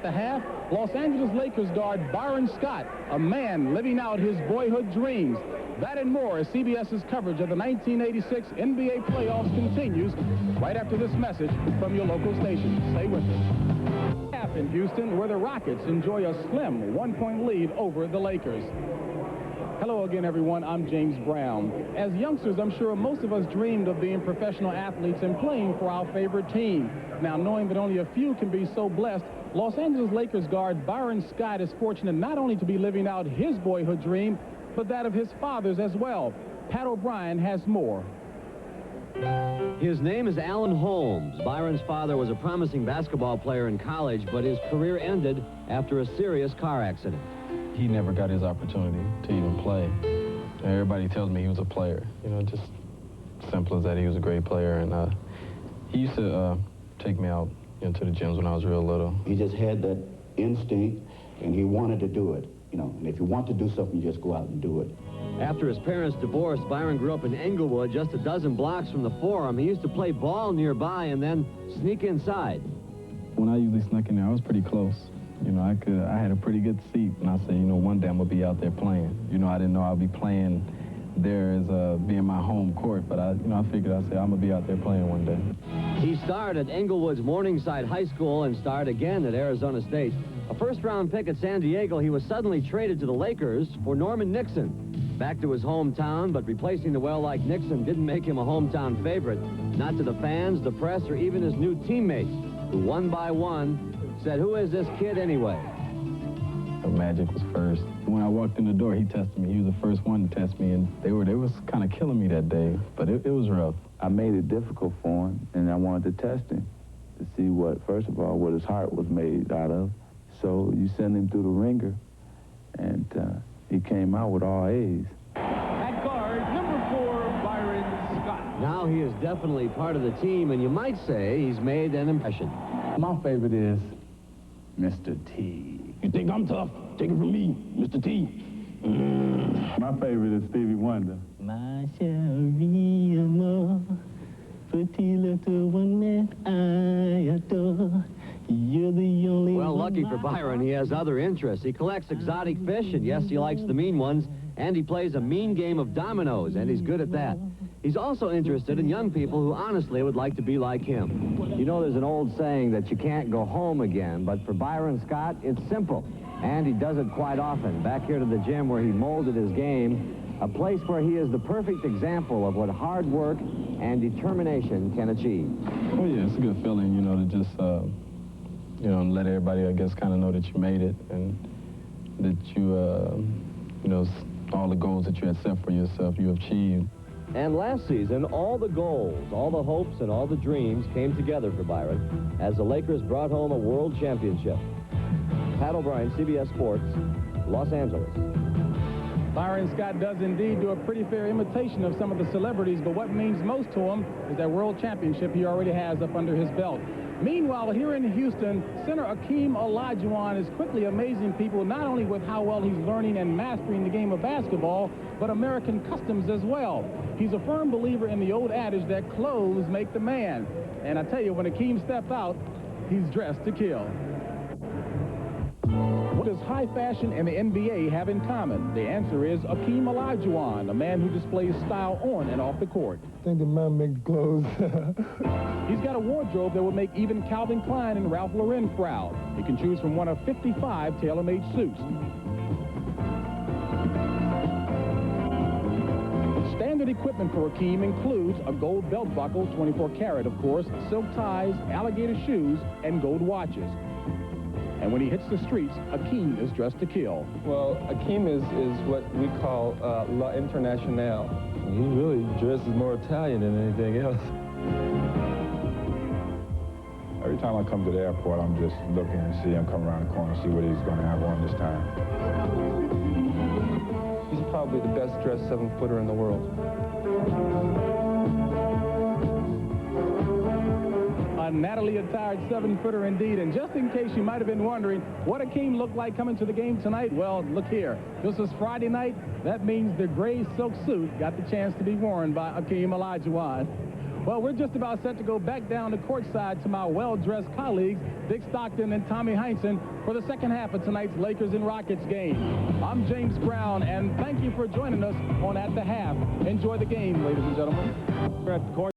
at the half, Los Angeles Lakers guard Bryron Scott, a man living out his boyhood dreams. That and more as CBS's coverage of the 1986 NBA playoffs continues right after this message from your local station. Stay with us. Half in Houston, where the Rockets enjoy a slim one-point lead over the Lakers. Hello again, everyone. I'm James Brown. As youngsters, I'm sure most of us dreamed of being professional athletes and playing for our favorite team. Now, knowing that only a few can be so blessed, Los Angeles Lakers guard Bryron Scott is fortunate not only to be living out his boyhood dream, but that of his father's as well. Pat O'Brien has more. His name is Alan Holmes. Byron's father was a promising basketball player in college, but his career ended after a serious car accident. He never got his opportunity to even play. Everybody tells me he was a player. You know, just simple as that. He was a great player, and he used to take me out into the gyms when I was real little. He just had that instinct, and he wanted to do it. You know, and if you want to do something, you just go out and do it. After his parents divorced, Byron grew up in Englewood, just a dozen blocks from the Forum. He used to play ball nearby and then sneak inside. When I usually snuck in there, I was pretty close. You know, I had a pretty good seat, and I said, you know, one day I'm gonna be out there playing. You know, I didn't know I'd be playing there as being my home court, but I figured, I said, I'm gonna be out there playing one day. He starred at Englewood's Morningside High School and starred again at Arizona State. A first-round pick at San Diego, he was suddenly traded to the Lakers for Norman Nixon. Back to his hometown, but replacing the well-liked Nixon didn't make him a hometown favorite. Not to the fans, the press, or even his new teammates, who one by one said, "Who is this kid anyway?" Magic was first. When I walked in the door, he tested me. He was the first one to test me, and they was kind of killing me that day, but it was rough. I made it difficult for him, and I wanted to test him to see first of all, what his heart was made out of. So you send him through the ringer, and he came out with all A's. At guard, number 4, Bryron Scott. Now he is definitely part of the team, and you might say he's made an impression. My favorite is Mr. T. You think I'm tough? Take it from me, Mr. T. My favorite is Stevie Wonder. My chérie amour, petit little one that I adore. You're the only Well, one. lucky for Byron, he has other interests. He collects exotic fish, and yes, he likes the mean ones, and he plays a mean game of dominoes, and he's good at that. He's also interested in young people who honestly would like to be like him. You know, there's an old saying that you can't go home again, but for Bryron Scott, it's simple, and he does it quite often. Back here to the gym where he molded his game, a place where he is the perfect example of what hard work and determination can achieve. Oh, yeah, it's a good feeling, you know, to just, you know, let everybody, I guess, kind of know that you made it and that you, you know, all the goals that you had set for yourself, you achieved. And last season, all the goals, all the hopes, and all the dreams came together for Byron as the Lakers brought home a world championship. Pat O'Brien, CBS Sports, Los Angeles. Bryron Scott does indeed do a pretty fair imitation of some of the celebrities, but what means most to him is that world championship he already has up under his belt. Meanwhile, here in Houston, center Hakeem Olajuwon is quickly amazing people, not only with how well he's learning and mastering the game of basketball, but American customs as well. He's a firm believer in the old adage that clothes make the man. And I tell you, when Hakeem steps out, he's dressed to kill. What does high fashion and the NBA have in common? The answer is Hakeem Olajuwon, a man who displays style on and off the court. I think the man makes the clothes. He's got a wardrobe that would make even Calvin Klein and Ralph Lauren proud. He can choose from one of 55 tailor-made suits. Standard equipment for Hakeem includes a gold belt buckle, 24 karat of course, silk ties, alligator shoes, and gold watches. And when he hits the streets, Hakeem is dressed to kill. Well, Hakeem is what we call La Internationale. He really dresses more Italian than anything else. Every time I come to the airport, I'm just looking and see him come around the corner, see what he's going to have on this time. He's probably the best-dressed 7-footer in the world. A Natalie attired 7-footer indeed. And just in case you might have been wondering what Hakeem looked like coming to the game tonight, well, look here. This is Friday night. That means the gray silk suit got the chance to be worn by Hakeem Olajuwon. Well, we're just about set to go back down the courtside to my well-dressed colleagues, Dick Stockton and Tommy Heinsohn, for the second half of tonight's Lakers and Rockets game. I'm James Brown, and thank you for joining us on At the Half. Enjoy the game, ladies and gentlemen. We're at the court.